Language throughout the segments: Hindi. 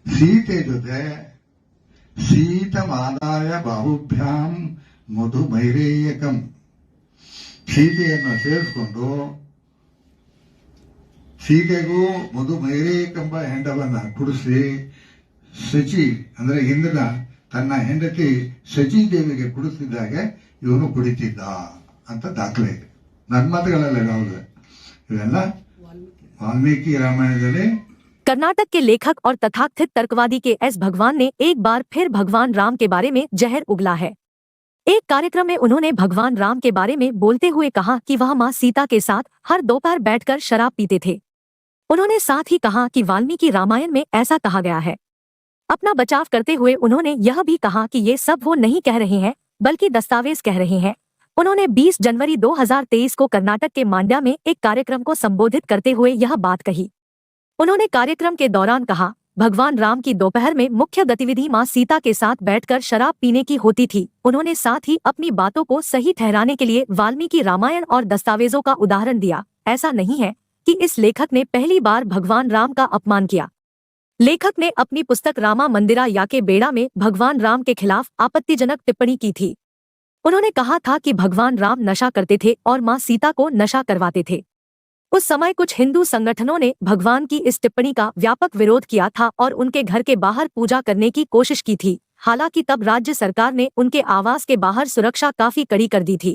ಸೀತೆ ಜೊತೆ ಶೀತಮಾದಾಯ ಬಾಹುಭ್ಯಾಂ ಮಧುಮೈರೇಯಕಂ, ಸೀತೆಯನ್ನು ಸೇರಿಸಿಕೊಂಡು ಸೀತೆಗೂ ಮಧುಮೈರೇಯಕಂಬ ಹೆಂಡವನ್ನ ಕುಡಿಸಿ ಶಚಿ ಅಂದ್ರೆ ಇಂದ್ರನ ತನ್ನ ಹೆಂಡತಿ ಶಚೀದೇವಿಗೆ ಕುಡಿಸಿದ್ದಾಗೆ ಇವನು ಕುಡಿತಿದ್ದ ಅಂತ ದಾಖಲೆ ಇದೆ. ನನ್ನ ಮಾತುಗಳೆಲ್ಲ ಯಾವುದು ಇವೆಲ್ಲ वाल्मीकि रामायण। कर्नाटक के लेखक और तथाकथित तर्कवादी के एस भगवान ने एक बार फिर भगवान राम के बारे में जहर उगला है। एक कार्यक्रम में उन्होंने भगवान राम के बारे में बोलते हुए कहा कि वह मां सीता के साथ हर दोपहर बैठकर शराब पीते थे। उन्होंने साथ ही कहा कि वाल्मीकि रामायण में ऐसा कहा गया है। अपना बचाव करते हुए उन्होंने यह भी कहा कि ये सब वो नहीं कह रहे हैं बल्कि दस्तावेज कह रहे हैं। उन्होंने 20 जनवरी 2023 को कर्नाटक के मांड्या में एक कार्यक्रम को संबोधित करते हुए यह बात कही। उन्होंने कार्यक्रम के दौरान कहा, भगवान राम की दोपहर में मुख्य गतिविधि मां सीता के साथ बैठकर शराब पीने की होती थी। उन्होंने साथ ही अपनी बातों को सही ठहराने के लिए वाल्मीकि रामायण और दस्तावेजों का उदाहरण दिया। ऐसा नहीं है कि इस लेखक ने पहली बार भगवान राम का अपमान किया। लेखक ने अपनी पुस्तक रामा मंदिरा याके बेड़ा में भगवान राम के खिलाफ आपत्तिजनक टिप्पणी की थी। उन्होंने कहा था कि भगवान राम नशा करते थे और मां सीता को नशा करवाते थे। उस समय कुछ हिंदू संगठनों ने भगवान की इस टिप्पणी का व्यापक विरोध किया था और उनके घर के बाहर पूजा करने की कोशिश की थी। हालांकि तब राज्य सरकार ने उनके आवास के बाहर सुरक्षा काफी कड़ी कर दी थी।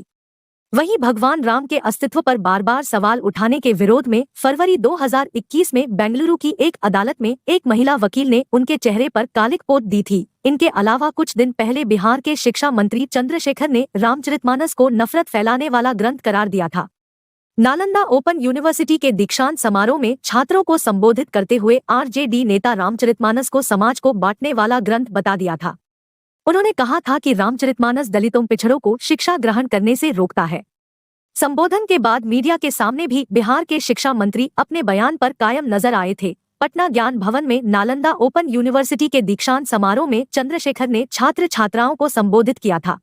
वहीं भगवान राम के अस्तित्व पर बार बार सवाल उठाने के विरोध में फरवरी 2021 में बेंगलुरु की एक अदालत में एक महिला वकील ने उनके चेहरे पर कालिक पोत दी थी। इनके अलावा कुछ दिन पहले बिहार के शिक्षा मंत्री चंद्रशेखर ने रामचरितमानस को नफरत फैलाने वाला ग्रंथ करार दिया था। नालंदा ओपन यूनिवर्सिटी के दीक्षांत समारोह में छात्रों को संबोधित करते हुए आरजेडी नेता रामचरितमानस को समाज को बांटने वाला ग्रंथ बता दिया था। उन्होंने कहा था कि रामचरितमानस दलितों पिछड़ों को शिक्षा ग्रहण करने से रोकता है। संबोधन के बाद मीडिया के सामने भी बिहार के शिक्षा मंत्री अपने बयान पर कायम नजर आए थे। पटना ज्ञान भवन में नालंदा ओपन यूनिवर्सिटी के दीक्षांत समारोह में चंद्रशेखर ने छात्र छात्राओं को संबोधित किया था।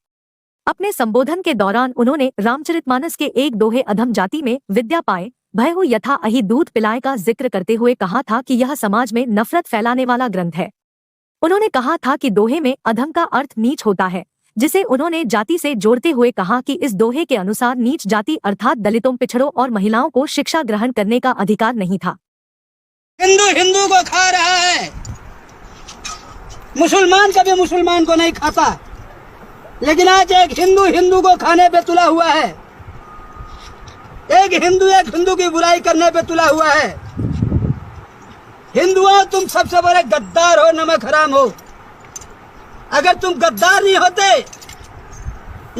अपने संबोधन के दौरान उन्होंने रामचरितमानस के एक दोहे अधम जाति में विद्या पाए भय हो यथा अहि दूध पिलाए का जिक्र करते हुए कहा था कि यह समाज में नफरत फैलाने वाला ग्रंथ है। उन्होंने कहा था कि दोहे में अधम का अर्थ नीच होता है, जिसे उन्होंने जाति से जोड़ते हुए कहा कि इस दोहे के अनुसार नीच जाति अर्थात दलितों पिछड़ों और महिलाओं को शिक्षा ग्रहण करने का अधिकार नहीं था। हिंदू हिंदू को खा रहा है, मुसलमान कभी मुसलमान को नहीं खाता, लेकिन आज एक हिंदू हिंदू को खाने पे तुला हुआ है। एक हिंदू की बुराई करने पे तुला हुआ है। हिंदुओं, तुम सबसे बड़े गद्दार हो, नमक हराम हो। अगर तुम गद्दार नहीं होते,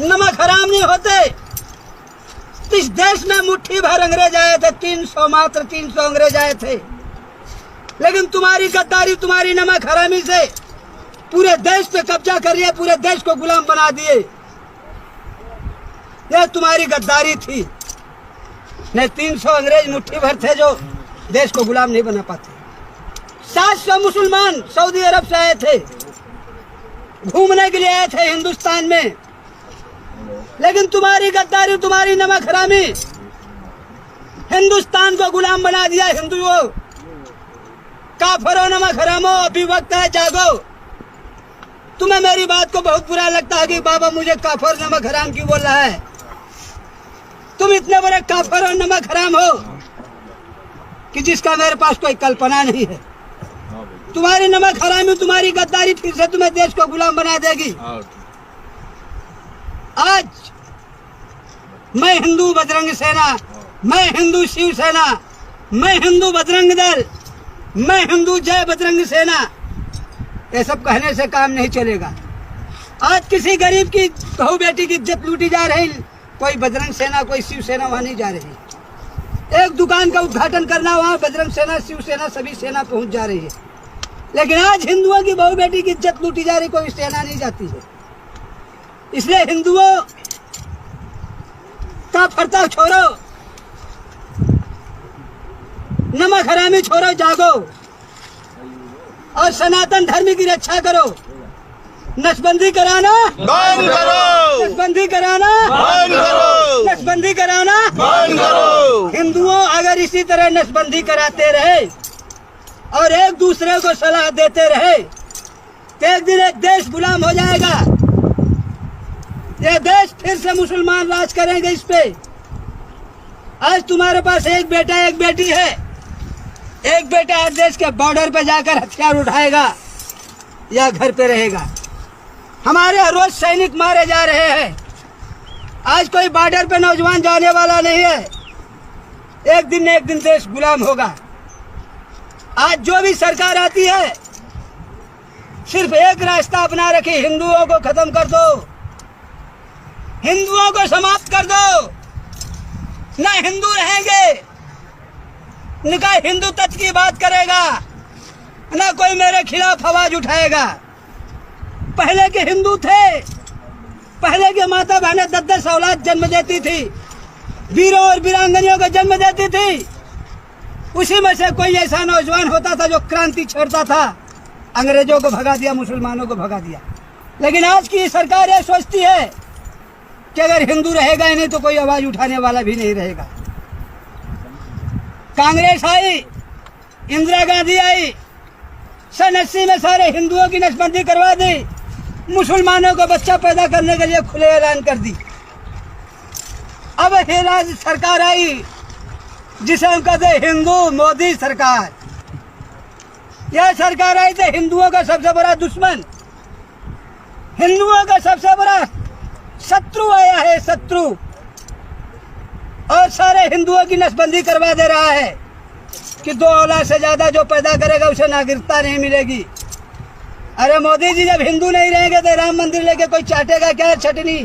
नमक हराम नहीं होते, इस देश में मुट्ठी भर अंग्रेज आए थे, 300 मात्र 300 अंग्रेज आए थे। लेकिन तुम्हारी गद्दारी, तुम्हारी नमक हरामी से पूरे देश पे कब्जा कर लिया, पूरे देश को गुलाम बना दिए। यह तुम्हारी गद्दारी थी। नहीं 300 अंग्रेज मुट्ठी भर थे जो देश को गुलाम नहीं बना पाते। 700 मुसलमान सऊदी अरब से आए थे, घूमने के लिए आए थे हिंदुस्तान में। लेकिन तुम्हारी गद्दारी, तुम्हारी नमक हरामी हिंदुस्तान को गुलाम बना दिया। हिंदुओं, काफिरों, नमक हरामो, अभी वक्त है, जागो। तुम्हें मेरी बात को बहुत बुरा लगता है कि बाबा मुझे काफिर नमक हराम क्यों बोल रहा है। तुम इतने बड़े काफिर और नमक हराम हो कि जिसका मेरे पास कोई कल्पना नहीं है। तुम्हारी नमक हरामी, तुम्हारी गद्दारी फिर से तुम्हें देश को गुलाम बना देगी। आज मैं हिंदू बजरंग सेना, मैं हिंदू शिवसेना, मैं हिंदू बजरंग दल, मैं हिंदू जय बजरंग सेना, ये सब कहने से काम नहीं चलेगा। आज किसी गरीब की बहू बेटी की इज्जत लूटी जा रही, कोई बजरंग सेना, कोई शिवसेना वहां नहीं जा रही। एक दुकान का उद्घाटन करना, वहां बजरंग सेना, शिवसेना, सभी सेना पहुंच जा रही है। लेकिन आज हिंदुओं की बहू बेटी की इज्जत लूटी जा रही, कोई सेना नहीं जाती है। इसलिए हिंदुओं का फरता छोड़ो, नमक हरामी छोड़ो, जागो और सनातन धर्म की रक्षा करो। नसबंदी कराना बंद करो, नसबंदी कराना बंद करो, नसबंदी कराना बंद करो। हिंदुओं, अगर इसी तरह नसबंदी कराते रहे और एक दूसरे को सलाह देते रहे तो एक दिन एक देश गुलाम हो जाएगा। ये देश फिर से मुसलमान राज करेंगे इस पे। आज तुम्हारे पास एक बेटा एक बेटी है, एक बेटा हर देश के बॉर्डर पे जाकर हथियार उठाएगा या घर पे रहेगा। हमारे हर रोज सैनिक मारे जा रहे हैं। आज कोई बॉर्डर पे नौजवान जाने वाला नहीं है। एक दिन न एक दिन देश गुलाम होगा। आज जो भी सरकार आती है सिर्फ एक रास्ता अपना रखी, हिंदुओं को खत्म कर दो, हिंदुओं को समाप्त कर दो। ना हिंदू रहेंगे, न कोई हिंदू तत्व की बात करेगा, ना कोई मेरे खिलाफ आवाज उठाएगा। पहले के हिंदू थे, पहले के माता बहनें 10-10 औलाद जन्म देती थी, वीरों और वीरांगनियों को जन्म देती थी। उसी में से कोई ऐसा नौजवान होता था जो क्रांति छेड़ता था, अंग्रेजों को भगा दिया, मुसलमानों को भगा दिया। लेकिन आज की सरकार ये सोचती है कि अगर हिंदू रहेगा ही नहीं तो कोई आवाज उठाने वाला भी नहीं रहेगा। कांग्रेस आई, इंदिरा गांधी आई, सन 80 में सारे हिंदुओं की नसबंदी करवा दी, मुसलमानों को बच्चा पैदा करने के लिए खुले ऐलान कर दी। अब हिलाज सरकार आई जिसे हम कहते हैं हिंदू मोदी सरकार। यह सरकार आई तो हिंदुओं का सबसे बड़ा दुश्मन, हिंदुओं का सबसे बड़ा शत्रु आया है, शत्रु। और सारे हिंदुओं की नसबंदी करवा दे रहा है कि 2 औलाद से ज्यादा जो पैदा करेगा उसे नागरिकता नहीं मिलेगी। अरे मोदी जी, जब हिंदू नहीं रहेंगे तो राम मंदिर लेके कोई चाटेगा क्या चटनी?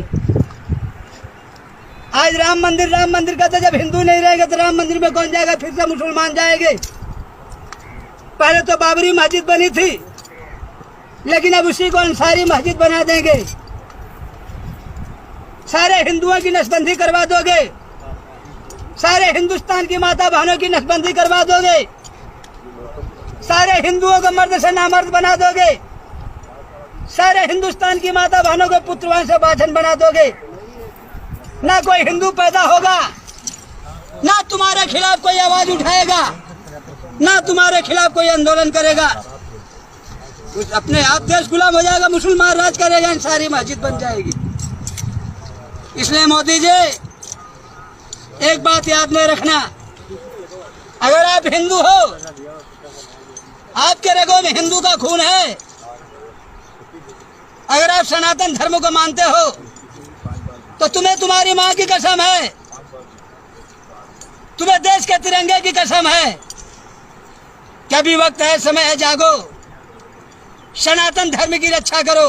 आज राम मंदिर कहते, जब हिंदू नहीं रहेंगे तो राम मंदिर में कौन जाएगा? फिर से मुसलमान जाएंगे। पहले तो बाबरी मस्जिद बनी थी, लेकिन अब उसी को अंसारी मस्जिद बना देंगे। सारे हिंदुओं की नसबंदी करवा दोगे, सारे हिंदुस्तान की माता बहनों की नसबंदी करवा दोगे, सारे हिंदुओं को मर्द से नामर्द बना दोगे, सारे हिंदुस्तान की माता बहनों को पुत्रवान से बाझन बना दोगे। ना कोई हिंदू पैदा होगा, ना तुम्हारे खिलाफ कोई आवाज उठाएगा, ना तुम्हारे खिलाफ कोई आंदोलन करेगा। अपने आप देश गुलाम हो जाएगा, मुसलमान राज करेगा, सारी मस्जिद बन जाएगी। इसलिए मोदी जी, एक बात याद में रखना, अगर आप हिंदू हो, आपके रगों में हिंदू का खून है, अगर आप सनातन धर्म को मानते हो, तो तुम्हें तुम्हारी माँ की कसम है, तुम्हें देश के तिरंगे की कसम है कि अभी वक्त है, समय है, जागो, सनातन धर्म की रक्षा करो।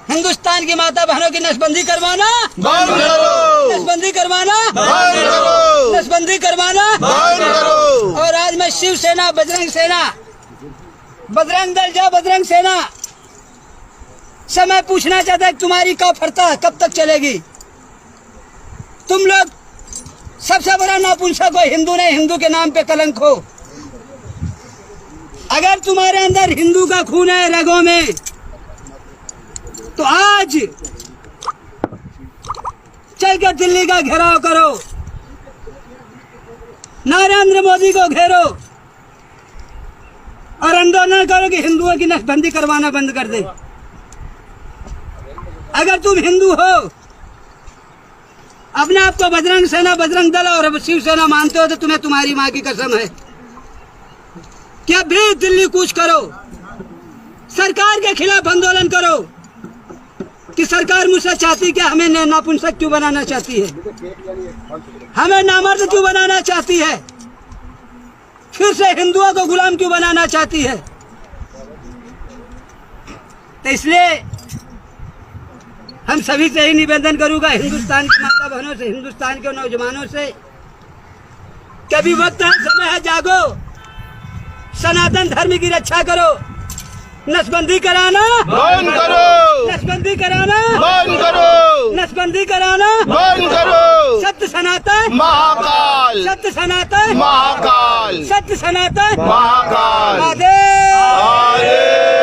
हिंदुस्तान की माता बहनों की नसबंदी करवाना बंद करो, नसबंदी करवाना बंद करो, नसबंदी करवाना बंद करो। और आज मैं शिवसेना, बजरंग सेना, बजरंग दल जा बजरंग सेना से मैं पूछना चाहता है, तुम्हारी काफरता कब तक चलेगी? तुम लोग सबसे बड़ा नापुंसक हो, हिंदू ने हिंदू के नाम पे कलंक हो। अगर तुम्हारे अंदर हिंदू का खून है रगों में, तो आज चल के दिल्ली का घेराव करो, नरेंद्र मोदी को घेरो और आंदोलन करो कि हिंदुओं की नसबंदी करवाना बंद कर दे। अगर तुम हिंदू हो, अपने आप को बजरंग सेना, बजरंग दल और शिवसेना मानते हो, तो तुम्हें तुम्हारी माँ की कसम है कि अब भी दिल्ली कूच करो, सरकार के खिलाफ आंदोलन करो कि सरकार मुझसे चाहती क्या, हमें नापुंसक क्यों बनाना चाहती है, हमें नामर्द क्यों बनाना चाहती है, फिर से हिंदुओं को गुलाम क्यों बनाना चाहती है। तो इसलिए हम सभी से ही निवेदन करूंगा, हिंदुस्तान की माता बहनों से, हिंदुस्तान के नौजवानों से, कभी वक्त है, समय है, जागो, सनातन धर्म की रक्षा करो। नसबंदी कराना बंद करो, नसबंदी कराना बंद करो, नसबंदी कराना बंद करो। सत्य सनातन महाकाल, सत्य सनातन महाकाल, सत्य सनातन महाकाल। आदेश। आदेश।